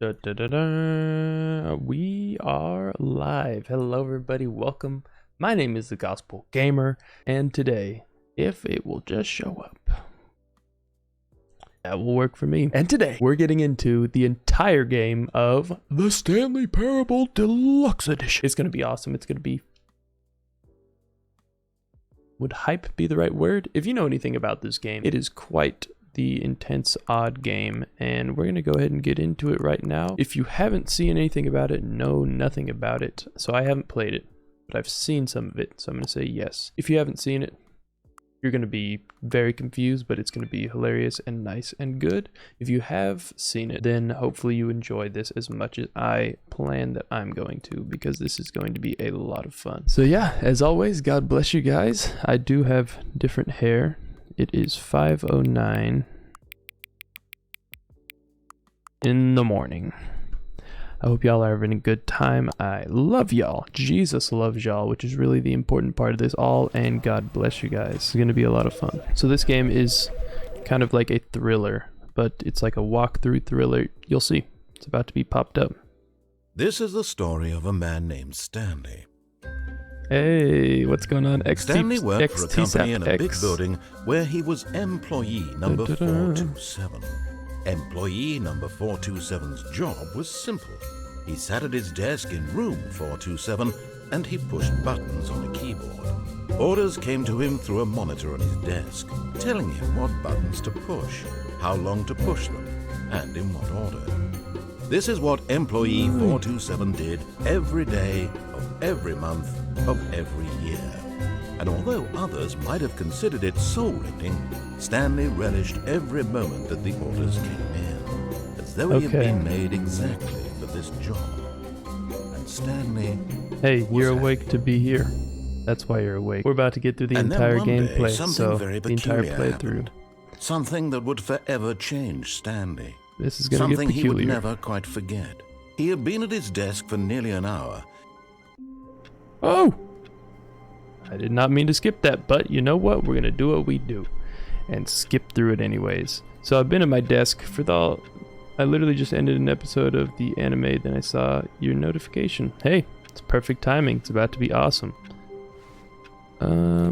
Da, da, da, da. We are live. Hello everybody, welcome. My name is the Gospel Gamer, and today, if it will just show up, that will work for me. And today, we're getting into the entire game of the Stanley Parable Deluxe Edition. It's gonna be awesome. It's gonna be... Would hype be the right word? If you know anything about this game, it is quite the intense, odd game, and we're gonna go ahead and get into it right now. If you haven't seen anything about it, know nothing about it. So I haven't played it, but I've seen some of it, so I'm gonna say yes. If you haven't seen it, you're gonna be very confused, but it's gonna be hilarious and nice and good. If you have seen it, then hopefully you enjoy this as much as I plan that I'm going to, because this is going to be a lot of fun. So yeah, as always, God bless you guys. I do have different hair. It is 5:09 in the morning. I hope y'all are having a good time. I love y'all. Jesus loves y'all, which is really the important part of this all, and God bless you guys. It's gonna be a lot of fun. So this game is kind of like a thriller, but it's like a walkthrough thriller. You'll see. It's about to be popped up. This is the story of a man named Stanley. Hey, what's going on? Stanley worked for a company in a big building where he was employee number 427. Employee number 427's job was simple. He sat at his desk in room 427 and he pushed buttons on a keyboard. Orders came to him through a monitor on his desk, telling him what buttons to push, how long to push them, and in what order. This is what employee 427 did every day of every month of every year. And although others might have considered it soul-rending, Stanley relished every moment that the orders came in, as though he had been made exactly for this job. And Stanley... Hey, you're awake to be here. That's why you're awake. We're about to get through the entire gameplay, so the entire playthrough. Something that would forever change Stanley. This is gonna get peculiar. Something he would never quite forget. He had been at his desk for nearly an hour. Oh! I did not mean to skip that, but you know what? We're gonna do what we do and skip through it anyways. So I've been at my desk for I literally just ended an episode of the anime, then I saw your notification. Hey, it's perfect timing. It's about to be awesome.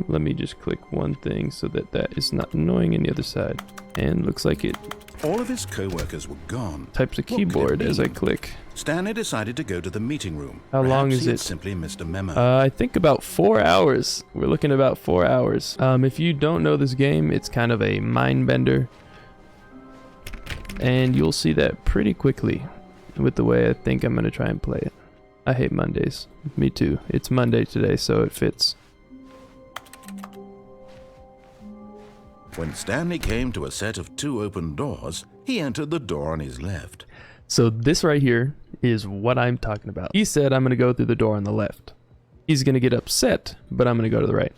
Let me just click one thing so that is not annoying on the other side. And looks like it. All of his co-workers were gone. Types a keyboard as I click. Stanley decided to go to the meeting room. How long is it? Simply missed a memo. I think about 4 hours. We're looking at about 4 hours. If you don't know this game, it's kind of a mind bender, and you'll see that pretty quickly with the way I think I'm gonna try and play it. I hate Mondays. Me too. It's Monday today, so it fits. When Stanley came to a set of 2 open doors, he entered the door on his left. So this right here is what I'm talking about. He said I'm going to go through the door on the left. He's going to get upset, but I'm going to go to the right.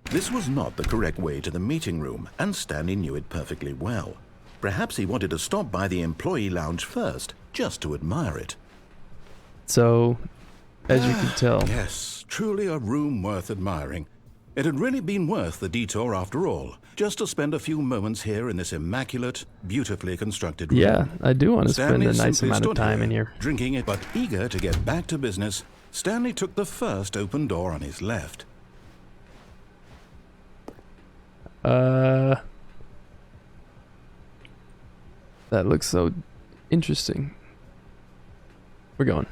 This was not the correct way to the meeting room, and Stanley knew it perfectly well. Perhaps he wanted to stop by the employee lounge first, just to admire it. So, as you can tell... Yes, truly a room worth admiring. It had really been worth the detour after all, just to spend a few moments here in this immaculate, beautifully constructed room. Yeah, I do want to spend a nice amount of time in here. Drinking it, but eager to get back to business, Stanley took the first open door on his left. That looks so interesting. We're going.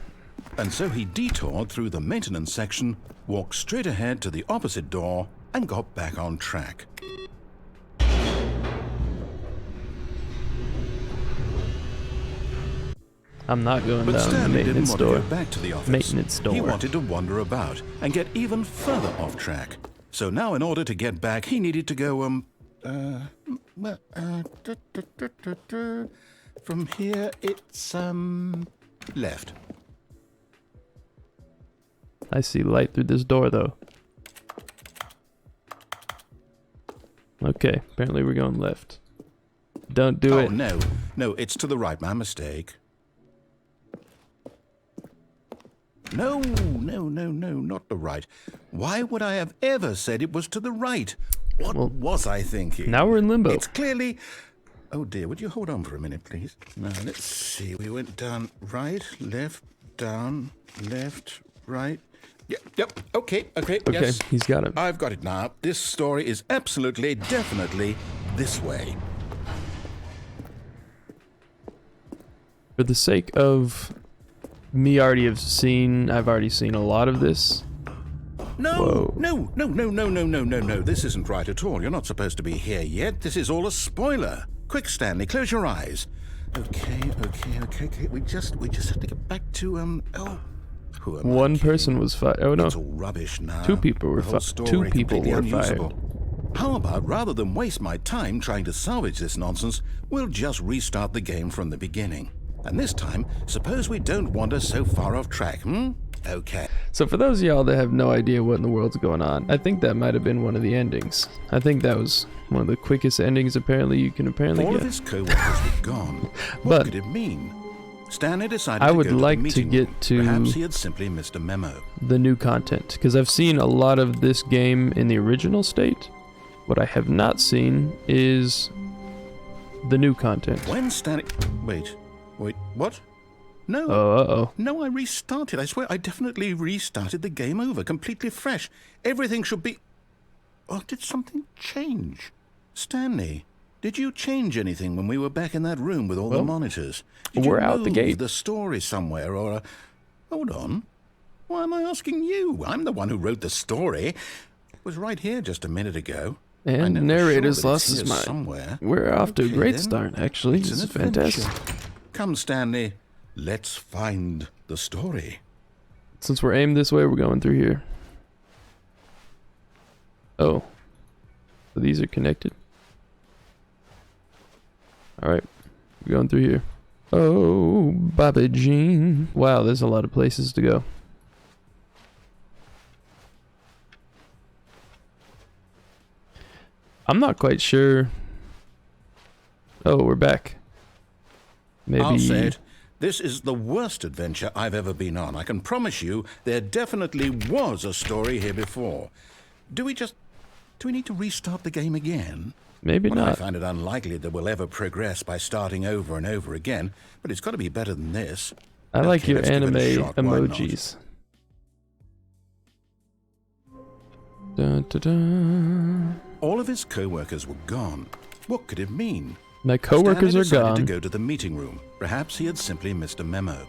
And so he detoured through the maintenance section, walked straight ahead to the opposite door, and got back on track. I'm not going But down the Stanley didn't maintenance want door. to go back to the office. Maintenance door. He wanted to wander about and get even further off track. So now in order to get back, he needed to go, from here it's, left. I see light through this door, though. Okay, apparently we're going left. Don't do it. Oh, no, it's to the right, my mistake. No, not the right. Why would I have ever said it was to the right? What was I thinking? Now we're in limbo. It's clearly... Oh dear, would you hold on for a minute, please? Now, let's see. We went down, right, left, down, left, right. Yep, okay, yes. He's got it. I've got it now. This story is absolutely, definitely this way. For the sake of me I've already seen a lot of this. No, no. This isn't right at all. You're not supposed to be here yet. This is all a spoiler. Quick, Stanley, close your eyes. Okay. We just have to get back to, who am One I person was fired. Oh no. It's all rubbish now. Two people were fired. How about, rather than waste my time trying to salvage this nonsense, we'll just restart the game from the beginning. And this time, suppose we don't wander so far off track, Okay. So for those of y'all that have no idea what in the world's going on, I think that might have been one of the endings. I think that was one of the quickest endings apparently you can get. All of his co-workers were gone. What could it mean? Stanley decided I would to go like to the to meeting get room. to Perhaps he had simply missed a memo. The new content, because I've seen a lot of this game in the original state. What I have not seen is the new content. When Stanley... Wait, what? No. Uh-oh. No, I restarted. I swear, I definitely restarted the game over, completely fresh. Everything should be... Oh, did something change? Stanley, did you change anything when we were back in that room with all the monitors? Did we're you out the gate. the story somewhere, or... Hold on. Why am I asking you? I'm the one who wrote the story. It was right here just a minute ago. And the narrator's sure lost his mind. Somewhere. We're off to a great then. start, actually. It's This is an adventure. fantastic. Come, Stanley. Let's find the story. Since we're aimed this way, we're going through here. Oh. So these are connected. Alright. We're going through here. Oh, Bobby Jean. Wow, there's a lot of places to go. I'm not quite sure. Oh, we're back. Maybe. I'll say it. This is the worst adventure I've ever been on. I can promise you there definitely was a story here before. Do we need to restart the game again? Maybe not. I find it unlikely that we'll ever progress by starting over and over again, but it's got to be better than this. I like Okay, your let's give it anime a shot. Why not? emojis. Dun, dun, dun. All of his co-workers were gone. What could it mean? My co-workers Stanley are decided gone. to go to the meeting room. Perhaps he had simply missed a memo.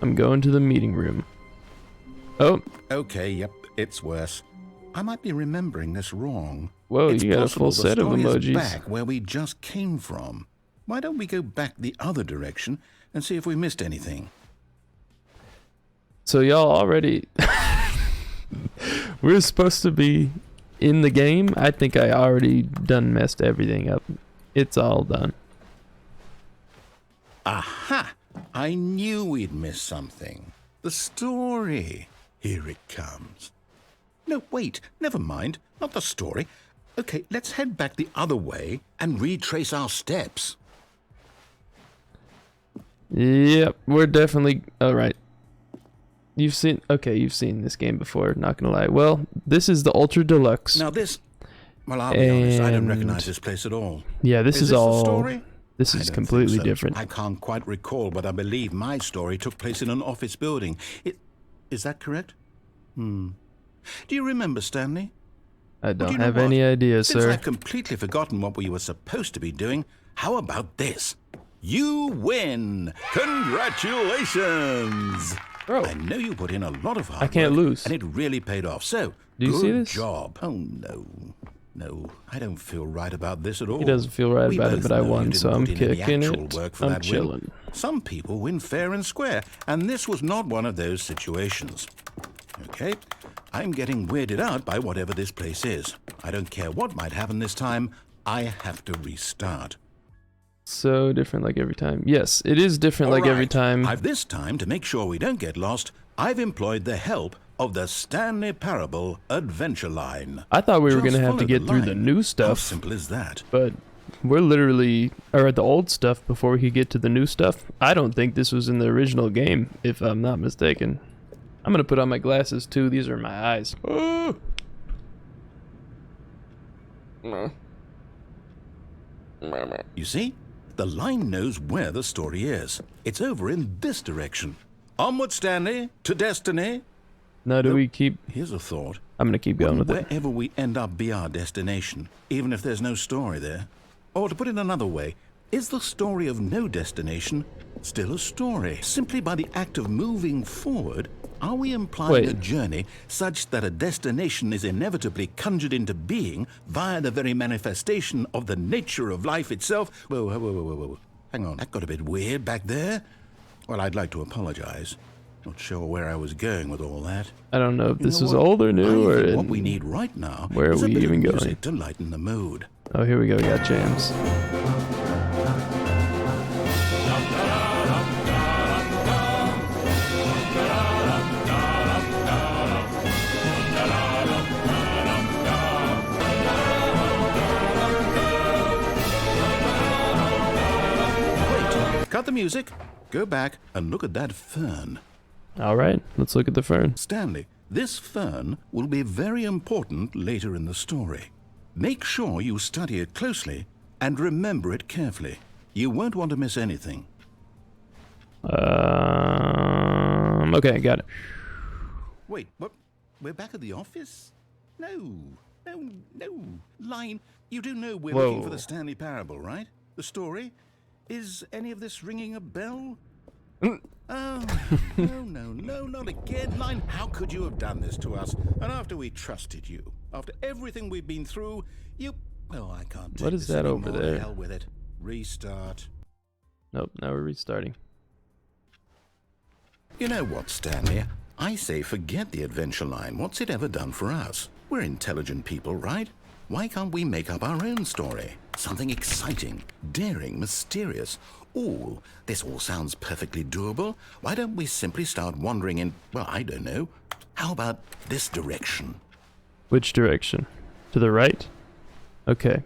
I'm going to the meeting room. Oh. Okay, yep, it's worse. I might be remembering this wrong. Whoa, It's you got a possible full set of the story is emojis. back where we just came from. Why don't we go back the other direction and see if we missed anything? So y'all already... We're supposed to be in the game. I think I already done messed everything up. It's all done. Aha! I knew we'd missed something. The story. Here it comes. No, wait, never mind. Not the story. Okay, let's head back the other way and retrace our steps. Yep, we're definitely... Alright. You've seen this game before, not gonna lie. Well, this is the Ultra Deluxe. Now this... Well, I'll be honest, I don't recognize this place at all. Yeah, this is this all... the story? This is completely different. I can't quite recall, but I believe my story took place in an office building. Is that correct? Do you remember, Stanley? I don't have any idea, Since sir. I've completely forgotten what we were supposed to be doing, how about this? You win! Congratulations! Bro, I know you put in a lot of hard I can't work, lose. and it really paid off. So, Do you see good this? job. Oh, no, I don't feel right about this at all. He doesn't feel right We about it, both but I know you won, didn't so I'm put in any kicking actual it. work for I'm that win. chilling. Some people win fair and square, and this was not one of those situations. Okay, I'm getting weirded out by whatever this place is. I don't care what might happen this time, I have to restart. So different like every time. Yes, it is different like every time. This time, to make sure we don't get lost, I've employed the help of the Stanley Parable Adventure Line. I thought we were going to have follow to get the through the line. new How stuff. simple is that? But we're literally are at the old stuff before we could get to the new stuff. I don't think this was in the original game, if I'm not mistaken. I'm going to put on my glasses too. These are my eyes. You see? The line knows where the story is. It's over in this direction. Onward, Stanley, to destiny. Now, do we keep... Here's a thought. I'm going to keep going with it. Wherever we end up be our destination, even if there's no story there. Or to put it another way, is the story of no destination still a story? Simply by the act of moving forward, are we implying a journey such that a destination is inevitably conjured into being via the very manifestation of the nature of life itself? Whoa. Hang on, that got a bit weird back there. Well, I'd like to apologize. Not sure where I was going with all that. I don't know if this is old or new or... What we need right now where is are a we bit even of going? music to lighten the mood. Oh, here we go. We got jams. Wait, cut the music. Go back and look at that fern. All right, let's look at the fern. Stanley, this fern will be very important later in the story. Make sure you study it closely and remember it carefully. You won't want to miss anything. Okay, got it. Wait, what? We're back at the office? No. Line, you do know we're looking for the Stanley Parable, right? The story? Is any of this ringing a bell? Oh, no, not again. Line, how could you have done this to us? And after we trusted you, after everything we've been through, you... Well, I can't take What is this that anymore. over there? Hell with it. Restart. Nope, now we're restarting. You know what, Stanley? I say forget the adventure line. What's it ever done for us? We're intelligent people, right? Why can't we make up our own story? Something exciting, daring, mysterious. Ooh, this all sounds perfectly doable. Why don't we simply start wandering in, well, I don't know. How about this direction? Which direction? To the right? Okay.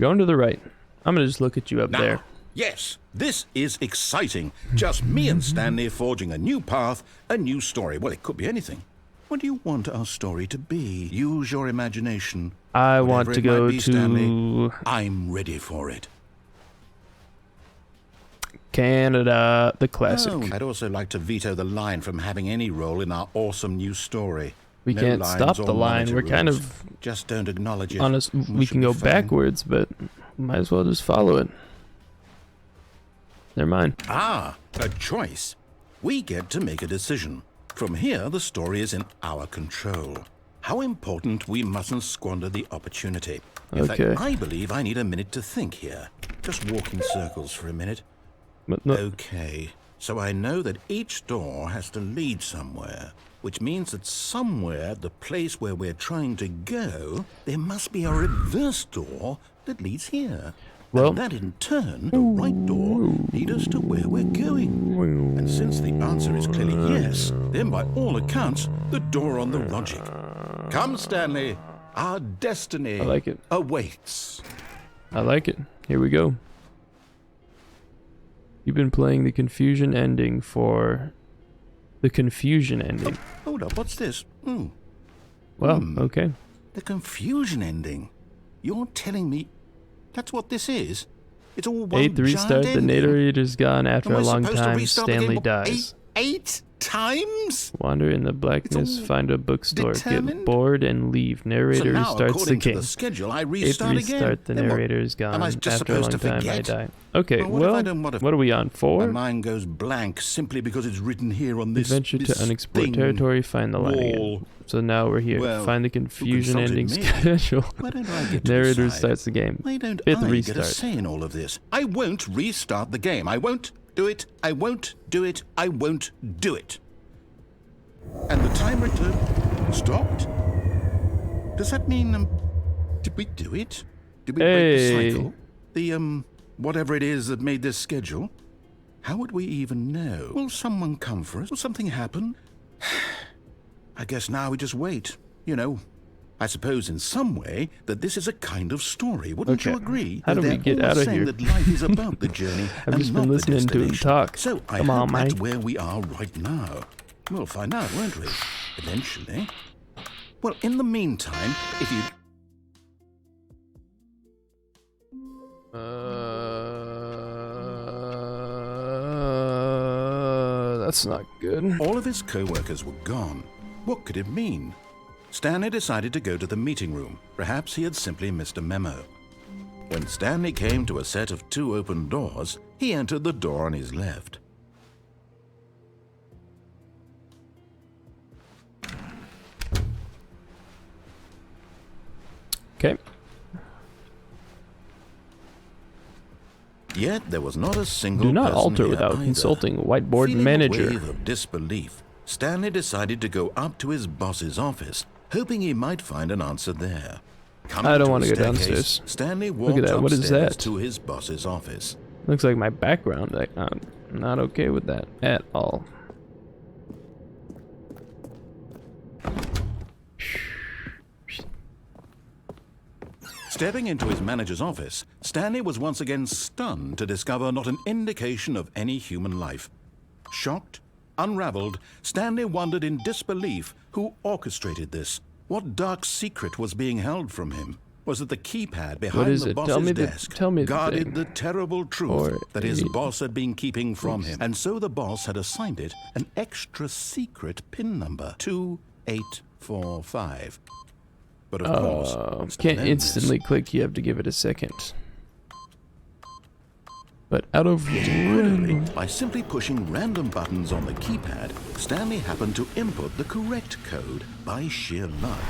Going to the right. I'm going to just look at you up there. Yes, this is exciting. Just me and Stanley forging a new path, a new story. Well, it could be anything. What do you want our story to be? Use your imagination. I want to go to... Stanley, I'm ready for it. Canada, the classic. Oh, I'd also like to veto the line from having any role in our awesome new story. We can't stop the line. We're kind of... Just don't acknowledge it. Honest, we can go backwards, but might as well just follow it. Never mind. Ah, a choice. We get to make a decision. From here, the story is in our control. How important we mustn't squander the opportunity. In fact, I believe I need a minute to think here. Just walk in circles for a minute. Okay, so I know that each door has to lead somewhere, which means that somewhere, the place where we're trying to go, there must be a reverse door that leads here. Well, and that in turn, the right door, leads us to where we're going. And since the answer is clearly yes, then by all accounts, the door on the logic. Come, Stanley, our destiny awaits. I like it. Here we go. You've been playing the confusion ending for the confusion ending. Oh, hold up, what's this? Well, okay. The confusion ending. You're telling me that's what this is? It's all one 8 to restart, the narrator's gone after a long time, Stanley dies. 8 times? Wander in the blackness, find a bookstore, get bored and leave. Narrator restarts the game. 8 to restart, the narrator's gone after a long time, I die. Okay, well, what are we on, 4? My mind goes blank simply because it's written here on this adventure to unexplored territory, find the line again. So now we're here. Find the confusion ending schedule. Narrator starts the game. Why don't I get a say in all of this? I won't restart the game. I won't do it. I won't do it. I won't do it. And the timer stopped? Does that mean, did we do it? Did we break the cycle? The, whatever it is that made this schedule? How would we even know? Will someone come for us? Will something happen? I guess now we just wait. You know, I suppose in some way that this is a kind of story. Wouldn't you agree? How do we get out of here? That life is about the journey I've just been listening to him talk. So Come on, Mike. That's where we are right now. We'll find out, won't we? Eventually. Well, in the meantime, if you... that's not good. All of his co-workers were gone. What could it mean? Stanley decided to go to the meeting room. Perhaps he had simply missed a memo. When Stanley came to a set of 2 open doors, he entered the door on his left. Okay. Yet there was not a single Do not person alter here without either. consulting whiteboard Feeling manager. a wave of disbelief, Stanley decided to go up to his boss's office, hoping he might find an answer there. I don't want to go downstairs. Stanley walked Look at that. What is upstairs that? to his boss's office. Looks like my background. I'm not okay with that at all. Stepping into his manager's office, Stanley was once again stunned to discover not an indication of any human life. Shocked, unraveled, Stanley wondered in disbelief who orchestrated this. What dark secret was being held from him? Was it the keypad behind the boss's desk guarded the terrible truth that his boss had been keeping from him? And so the boss had assigned it an extra secret PIN number, 2845. But of course, can't instantly click, you have to give it a second. But out of random, by simply pushing random buttons on the keypad, Stanley happened to input the correct code by sheer luck.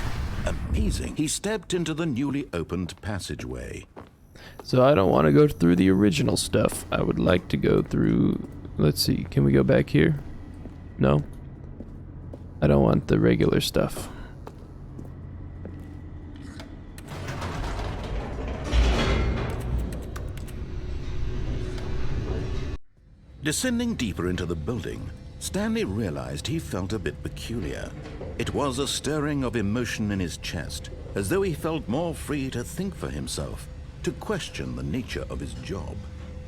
Amazing. He stepped into the newly opened passageway. So I don't want to go through the original stuff. I would like to go through, let's see, can we go back here? No. I don't want the regular stuff. Descending deeper into the building, Stanley realized he felt a bit peculiar. It was a stirring of emotion in his chest, as though he felt more free to think for himself, to question the nature of his job.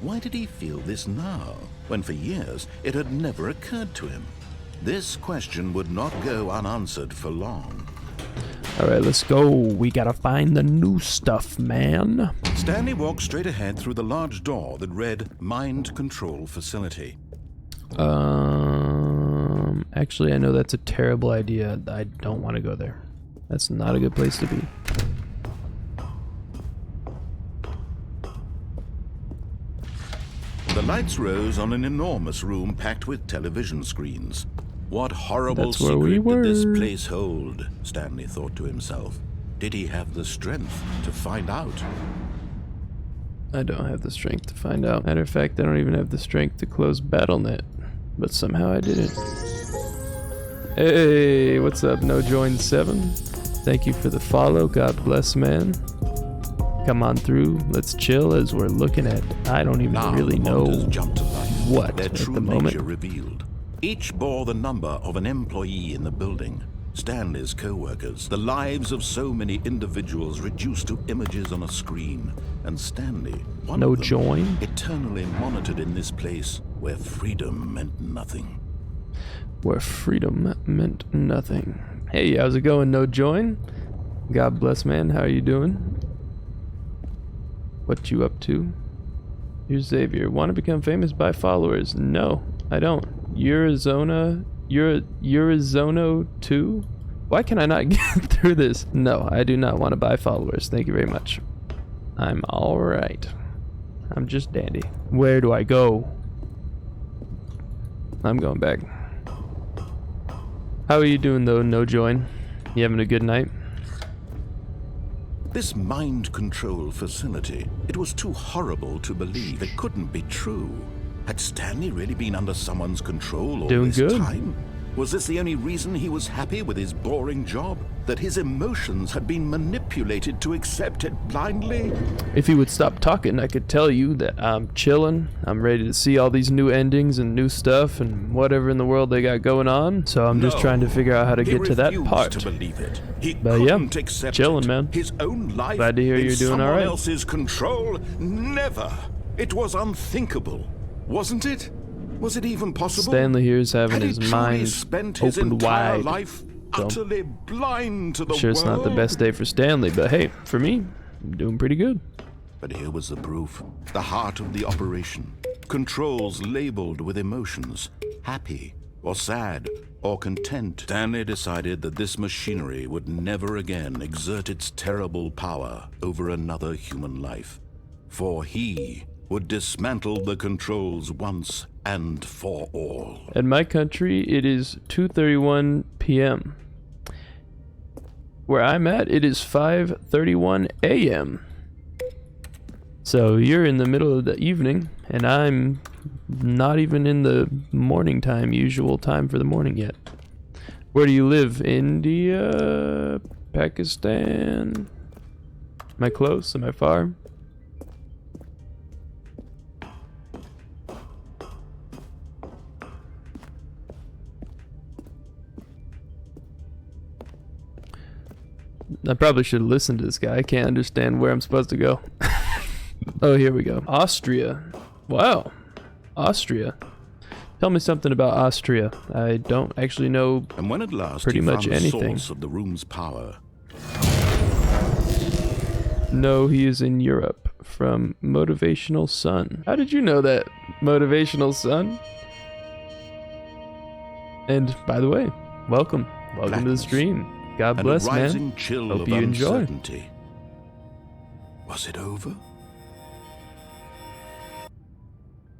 Why did he feel this now, when for years it had never occurred to him? This question would not go unanswered for long. Alright, let's go. We gotta find the new stuff, man. Stanley walked straight ahead through the large door that read Mind Control Facility. Actually, I know that's a terrible idea. I don't want to go there. That's not a good place to be. The lights rose on an enormous room packed with television screens. What horrible secret did this place hold? Stanley thought to himself. Did he have the strength to find out? I don't have the strength to find out. Matter of fact, I don't even have the strength to close BattleNet. But somehow I did it. Hey, what's up, NoJoin7? Thank you for the follow. God bless, man. Come on through. Let's chill as we're looking at, I don't even really know what their at true the moment. nature revealed. Each bore the number of an employee in the building. Stanley's co-workers, the lives of so many individuals reduced to images on a screen, and Stanley, one of them, NoJoin, eternally monitored in this place where freedom meant nothing. where freedom meant nothing. Hey, how's it going, NoJoin? God bless, man. How are you doing? What you up to? You're Xavier. Want to become famous by followers? No, I don't. Arizona 2? Why can I not get through this? No, I do not want to buy followers. Thank you very much. I'm alright. I'm just dandy. Where do I go? I'm going back. How are you doing though, NoJoin? You having a good night? This mind control facility, it was too horrible to believe. It couldn't be true. Had Stanley really been under someone's control all this time? Was this the only reason he was happy with his boring job? That his emotions had been manipulated to accept it blindly? If he would stop talking, I could tell you that I'm chilling. I'm ready to see all these new endings and new stuff and whatever in the world they got going on. So I'm just trying to figure out how to get to that part. To believe it. He but yeah, accept chilling, it. man. His own life Glad to hear you're doing all right. Someone else's control? Never. It was unthinkable, wasn't it? Was it even possible? Stanley here is having his mind spent his opened entire wide. Life utterly blind to the sure, it's not the best day for Stanley, but hey, for me, I'm doing pretty good. But here was the proof. The heart of the operation. Controls labeled with emotions. Happy, or sad, or content, Stanley decided that this machinery would never again exert its terrible power over another human life. For he would dismantle the controls once and for all. In my country, it is 2:31 p.m. Where I'm at, it is 5:31 a.m. So you're in the middle of the evening, and I'm not even in the morning time, usual time for the morning yet. Where do you live? India? Pakistan? Am I close? Am I far? I probably should listen to this guy. I can't understand where I'm supposed to go. Oh, here we go. Austria. Wow. Austria. Tell me something about Austria. I don't actually know and when at last pretty he much found anything. The source of the room's power. No, he is in Europe from Motivational Sun. How did you know that, Motivational Sun? And by the way, welcome. Welcome to the stream. God bless, man. Hope you enjoy. Was it over?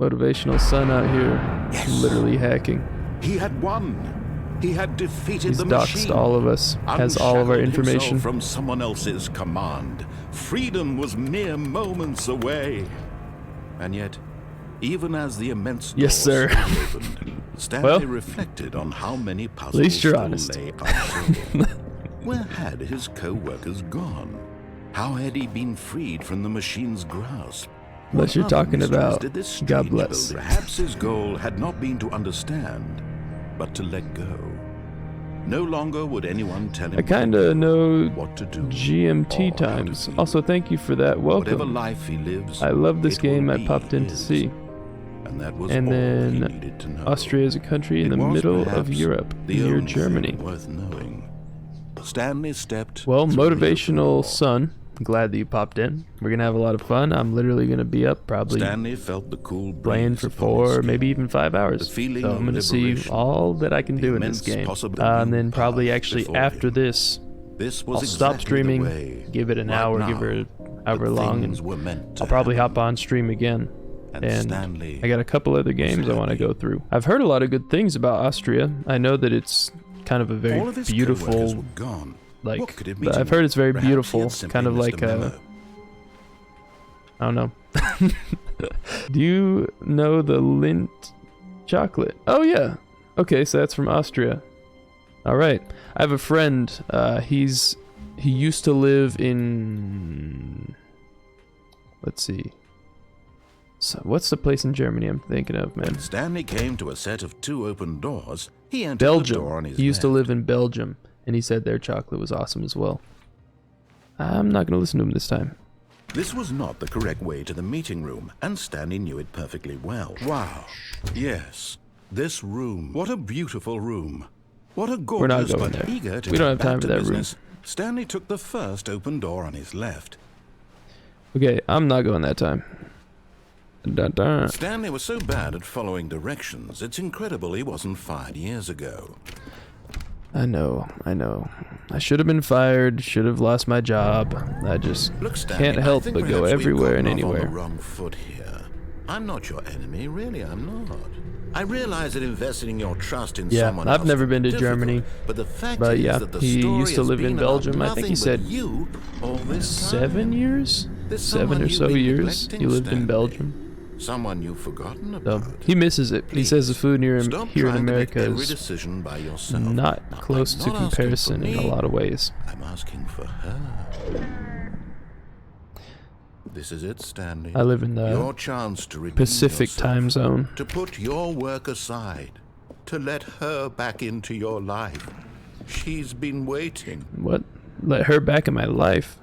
Motivational Sun out here, yes. Literally hacking. He had won. He had defeated He's the doxed machine. all of us. Has all of our information from someone else's command. Freedom was mere moments away. And yet, even as the immense yes, sir. Opened, Stanley reflected on how many puzzles at least you're honest. lay unsolved. Where had his co-workers gone? How had he been freed from the machine's grasp? Unless you're talking about God bless. Perhaps his goal had not been to understand, but to let go. No longer would anyone tell him I kinda know what to do. GMT times. Also, thank you for that. Welcome. Whatever life he lives, I love this game. I popped in to see. And that was and all then he needed to know. Austria is a country in the middle of Europe, near Germany. Worth knowing. Stanley stepped. Well, Motivational Sun. I'm glad that you popped in. We're gonna have a lot of fun. I'm literally gonna be up probably Stanley felt the cool playing for 4, maybe even 5 hours. So I'm gonna see all that I can do in this game. And then probably actually after this, I'll stop streaming, give it an hour, give it however long, and I'll probably hop on stream again. And I got a couple other games I want to go through. I've heard a lot of good things about Austria. I know that it's kind of a very beautiful, like, I've heard it's very beautiful, kind of like I don't know. Do you know the Lindt chocolate? Oh yeah. Okay, so that's from Austria. All right. I have a friend. He used to live in, let's see. So what's the place in Germany I'm thinking of, man? When Stanley came to a set of 2 open doors. He entered Belgium. The door on his he used to left. live in Belgium, and he said their chocolate was awesome as well. I'm not going to listen to him this time. This was not the correct way to the meeting room, and Stanley knew it perfectly well. Wow. Yes. This room. What a beautiful room. What a gorgeous, we're not going but there. Eager to we don't have get time back for to that business, room. Stanley took the first open door on his left. Okay, I'm not going that time. Dun, dun. Stanley was so bad at following directions, it's incredible he wasn't fired years ago. I know. I should have been fired, should have lost my job. I just can't help but go everywhere and anywhere. On the wrong foot here. I'm not your enemy, really, I'm not. I realize that investing in your trust in someone else I've never been to Germany, but the fact but is yeah, that the he story used to live in Belgium. I think he said you all this 7 years? There's 7 or so years he lived in Belgium. Someone you've forgotten about. So he misses it. He says the food here in America is not close to comparison in a lot of ways. I'm asking for her. This is it, Stanley. I live in the Pacific time zone. To put your work aside, to let her back into your life. She's been waiting. What? Let her back in my life?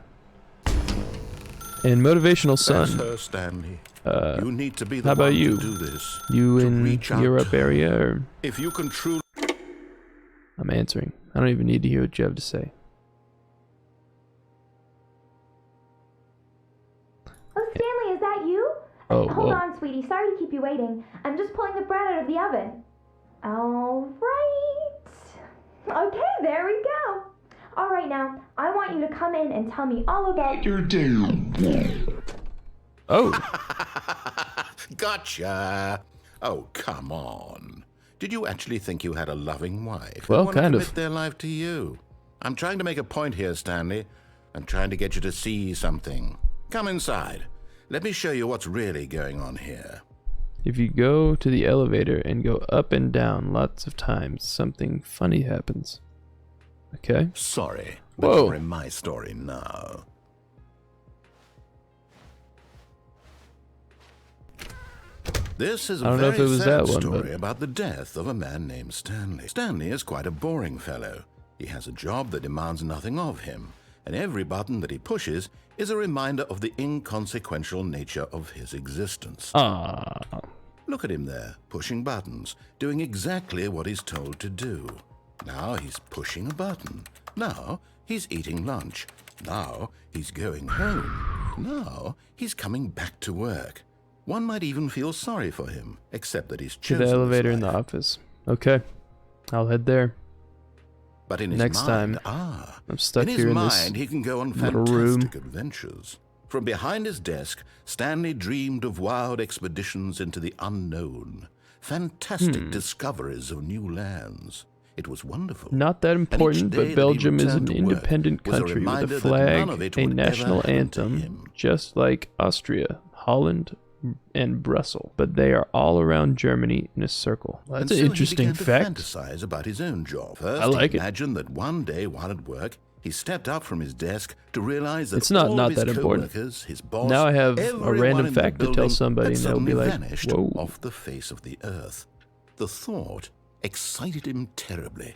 And Motivational Sun. That's her, Stanley. You need to be the how about one you? To do this, you to in Europe area? Or? If you can truly... I'm answering. I don't even need to hear what you have to say. Oh, Stanley, is that you? Oh, hold on, sweetie. Sorry to keep you waiting. I'm just pulling the bread out of the oven. Oh, Okay, there we go. All right, now, I want you to come in and tell me all about your day. Oh. Gotcha. Oh, come on. Did you actually think you had a loving wife? Well, who wanna kind commit of. their life to you? I'm trying to make a point here, Stanley. I'm trying to get you to see something. Come inside. Let me show you what's really going on here. If you go to the elevator and go up and down lots of times, something funny happens. Okay. Sorry, but Whoa. you're in my story now. This is I a don't know if very it was sad that one, story but about the death of a man named Stanley. Stanley is quite a boring fellow. He has a job that demands nothing of him, and every button that he pushes is a reminder of the inconsequential nature of his existence. Look at him there, pushing buttons, doing exactly what he's told to do. Now he's pushing a button. Now he's eating lunch. Now he's going home. Now he's coming back to work. One might even feel sorry for him, except that he's to chosen the elevator this in the life. office. Okay. I'll head there. But in his Next mind, time, I'm stuck in his here in mind, this he can go on little fantastic room. adventures. From behind his desk, Stanley dreamed of wild expeditions into the unknown, fantastic discoveries of new lands. It was wonderful. Not that And each important, day but that he Belgium is returned an to work independent was a country with a reminder that flag, none of it a would ever national happen to anthem, him. just like Austria, Holland, and Brussels. But they are all around Germany in a circle. Well, that's And an so interesting he began fact. to fantasize about his own job. First, I like he it. imagined that one day while at work, he stepped up from his desk to realize that It's not all not of his that important. coworkers, his boss, Now I have a everyone random in the fact to tell building somebody, had and they'll be suddenly like, vanished "Whoa." off the face of the earth. The thought excited him terribly.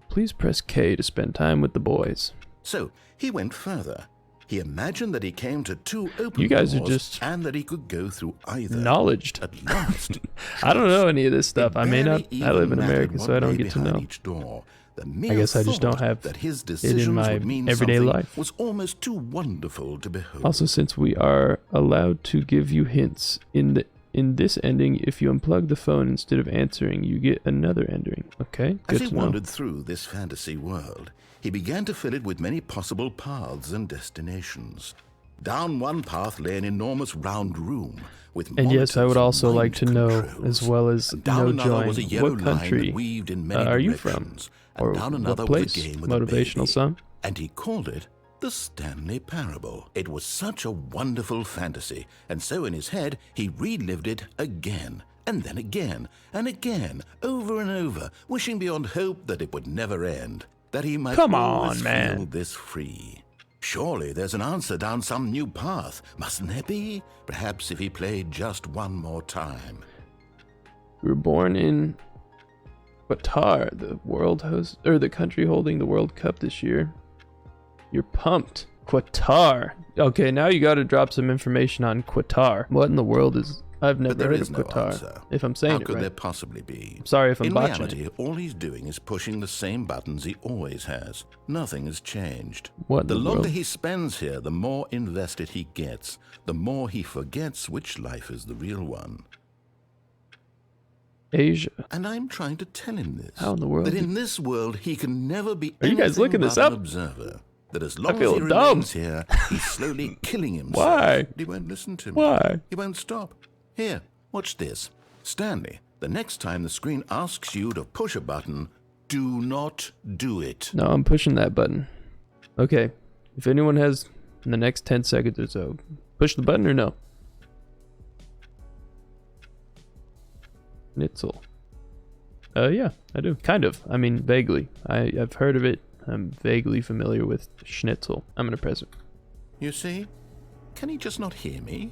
Please press K to spend time with the boys. So he went further. He imagined that he came to two open You guys are doors just and that he could go through either. Knowledged. At last. I don't know any of this stuff. It I may barely not. I even live in mattered America, what so I don't lay get to behind know. each door. The I mere guess I just don't thought have that his it decisions in my would mean everyday something life. was almost too wonderful to behold. Also, since we are allowed to give you hints in this ending, if you unplug the phone instead of answering, you get another ending. Okay, As good he to know. wandered through this fantasy world, he began to fill it with many possible paths and destinations. Down one path lay an enormous round room with And yes, I would monitors and also like to mind know, controls. as well as And down know, another was a Join, yellow what line country that weaved in many are you from? directions. And Or down what another place? was a game with Motivational, a baby. son? And he called it the Stanley Parable. It was such a wonderful fantasy, and so in his head he relived it again, and then again, and again, over and over, wishing beyond hope that it would never end, that he might Come always on, man. feel this free. Surely there's an answer down some new path, mustn't there be? Perhaps if he played just one more time. We were born in Qatar, the world host, or the country holding the World Cup this year. You're pumped. Qatar. Okay, now you got to drop some information on Qatar. What in the world is? I've But never there heard is of no Qatar. answer. If I'm saying How it could right. there possibly be? Sorry if I'm In botching reality, it. all he's doing is pushing the same buttons he always has. Nothing has changed. What in The the longer world? he spends here, the more invested he gets. The more he forgets which life is the real one. Asia. And I'm trying to tell him this. How in the world That did- in this world he can never be Are you guys anything looking this but up? an observer. That as long as feel he dumb. remains here, he's slowly killing himself. Why? But he won't listen to me. Why? He won't stop. Here, watch this. Stanley, the next time the screen asks you to push a button, do not do it. No, I'm pushing that button. Okay. If anyone has in the next 10 seconds or so, push the button or no? Schnitzel. Yeah, I do. Kind of. I mean, vaguely. I've heard of it. I'm vaguely familiar with schnitzel. I'm gonna press it. You see? Can he just not hear me?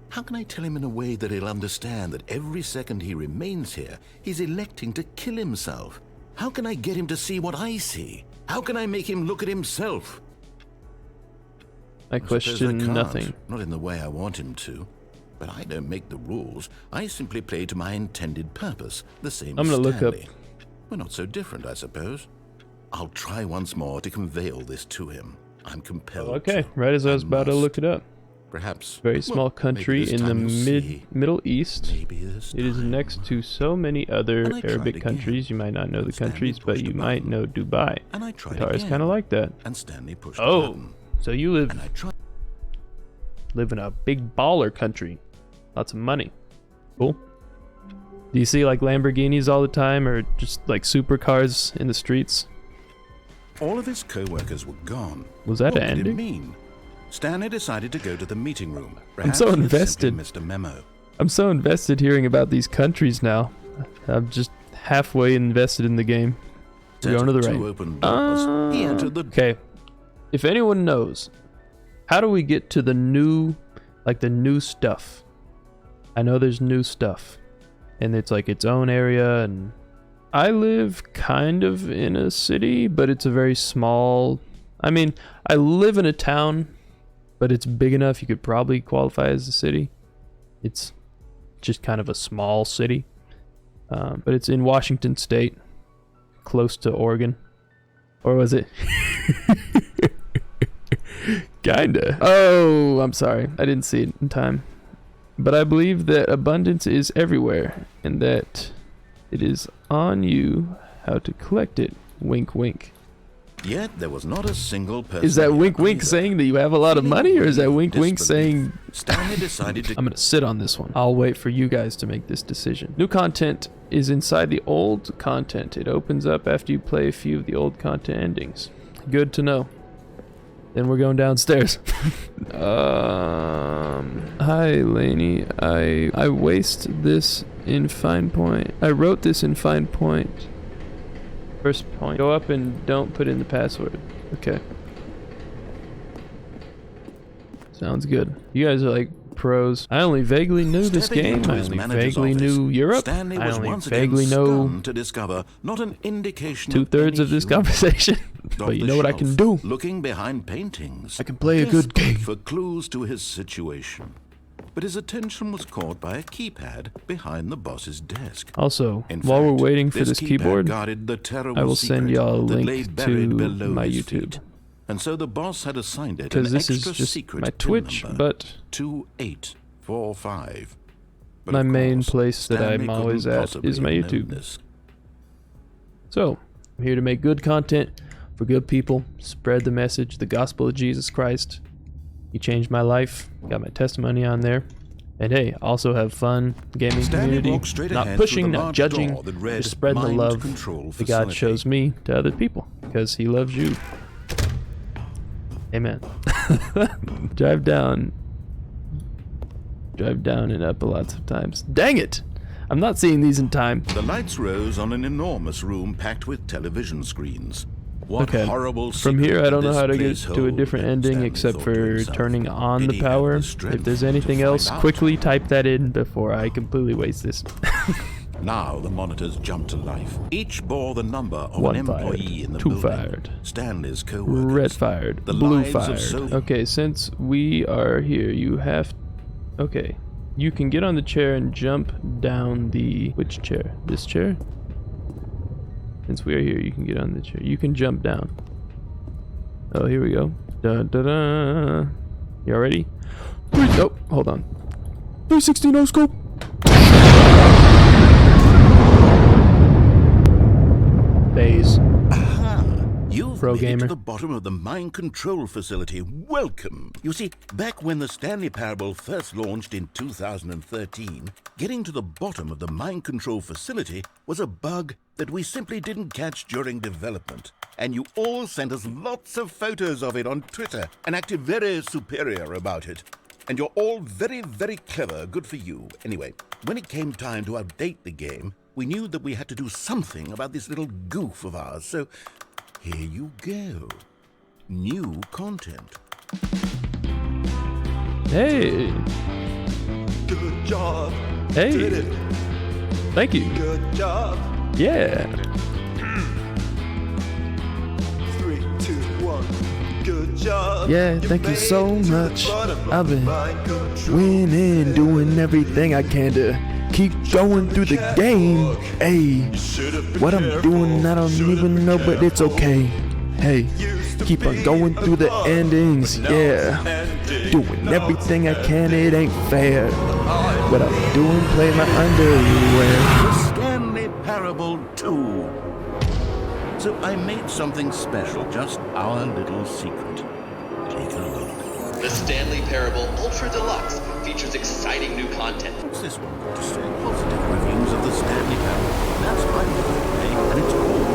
How can I tell him in a way that he'll understand that every second he remains here, he's electing to kill himself? How can I get him to see what I see? How can I make him look at himself? I suppose question can't. nothing. Not in the way I want him to. But I don't make the rules. I simply play to my intended purpose, the same I'm as gonna look up- Stanley. We're not so different, I suppose. I'll try once more to convey all this to him. I'm compelled Okay, to. right as I was I about to must. look it up. Perhaps. Very small country in the Middle East. It is next to so many other Arabic countries. You might not know the countries, but you might know Dubai. Qatar is kind of like that. And Stanley pushed Oh, so you live in a big baller country. Lots of money. Cool. Do you see like Lamborghinis all the time, or just like supercars in the streets? All of his co-workers were gone. Was that What an did it ending? mean? Stanley decided to go to the meeting room. I'm so invested. Missed a memo. I'm so invested hearing about these countries now. I'm just halfway invested in the game. We're going to the right. Open doors. He entered the Okay. If anyone knows, how do we get to the new, like the new stuff? I know there's new stuff, and it's like its own area, and I live kind of in a city, but it's a very small, I mean, I live in a town, but it's big enough you could probably qualify as a city. It's just kind of a small city, but it's in Washington State, close to Oregon. Or was it? Kinda. Oh, I'm sorry. I didn't see it in time. But I believe that abundance is everywhere, and that it is on you how to collect it. Wink, wink. Yet there was not a single person. Is that wink, wink saying that you have a lot of money, or is that wink, wink saying... Stanley decided to... I'm going to sit on this one. I'll wait for you guys to make this decision. New content is inside the old content. It opens up after you play a few of the old content endings. Good to know. Then we're going downstairs. Hi, Lainey. I waste this in fine point. I wrote this in fine point. First point. Go up and don't put in the password. Okay. Sounds good. You guys are like pros. I only vaguely knew this game. I only vaguely knew Europe. Stanley I was only once vaguely again know stunned to discover not an indication 2/3 of this conversation. But you know what I can do? Looking behind paintings. I can play a good game. For clues to his situation. But his attention was caught by a keypad behind the boss's desk. Also, In while fact, we're waiting for this keypad keyboard, guarded the terrible I will send secret y'all a that lay link buried to below my his YouTube. feet. And so the boss had assigned it Because an this is extra just secret my pin Twitch, number, but 2845. But my of main course, place that Stanley I'm always couldn't at is my possibly have known YouTube. this. So, I'm here to make good content for good people, spread the message, the gospel of Jesus Christ. He changed my life, got my testimony on there. And hey, also have fun, gaming community, not pushing, not judging, just spreading the love that God shows me to other people, because he loves you. Amen. Drive down and up lots of times. Dang it! I'm not seeing these in time. The lights rose on an enormous room packed with television screens. What Okay. horrible From here, secret I don't did know how to get this place to a hold? different ending Stanley except thought to for himself. turning on Did the he have power. the strength If there's to anything find else, out? quickly type that in before I completely waste this. Now the monitors jumped to life. Each bore the number of One an fired, employee in the two building. fired, Stanley's co-workers. red fired, The blue lives of fired. so- Okay, since we are here, you have... Okay, you can get on the chair and jump down the... Which chair? This chair? Since we are here, you can get on the chair. You can jump down. Oh, here we go. Da da da. Y'all ready? Oh, hold on. 360 no scope. Phase. Aha! You've Pro made it gamer. to the bottom of the mind control facility. Welcome! You see, back when the Stanley Parable first launched in 2013, getting to the bottom of the mind control facility was a bug that we simply didn't catch during development. And you all sent us lots of photos of it on Twitter and acted very superior about it. And you're all very, very clever. Good for you. Anyway, when it came time to update the game, we knew that we had to do something about this little goof of ours. So here you go. New content. Hey. Good job. Hey. Did it. Thank you. Good job. Yeah. 3, 2, 1. Good job. Yeah, You thank you made so it to the much. bottom of I've the been mind control winning, doing everything I can to keep going through the game. Hey, Should've been what I'm careful, doing, I don't should've even been know, but it's careful. okay. Hey, Used to keep on be going through the above, endings. but now Yeah. and Doing everything I can, it ain't fair. What I'm doing, play my underwear. The Stanley Parable 2. So I made something special, just our little secret. Take a look. The Stanley Parable Ultra Deluxe features exciting new content. What's this one got to say? Positive reviews of the Stanley Parable. That's my birthday, and it's called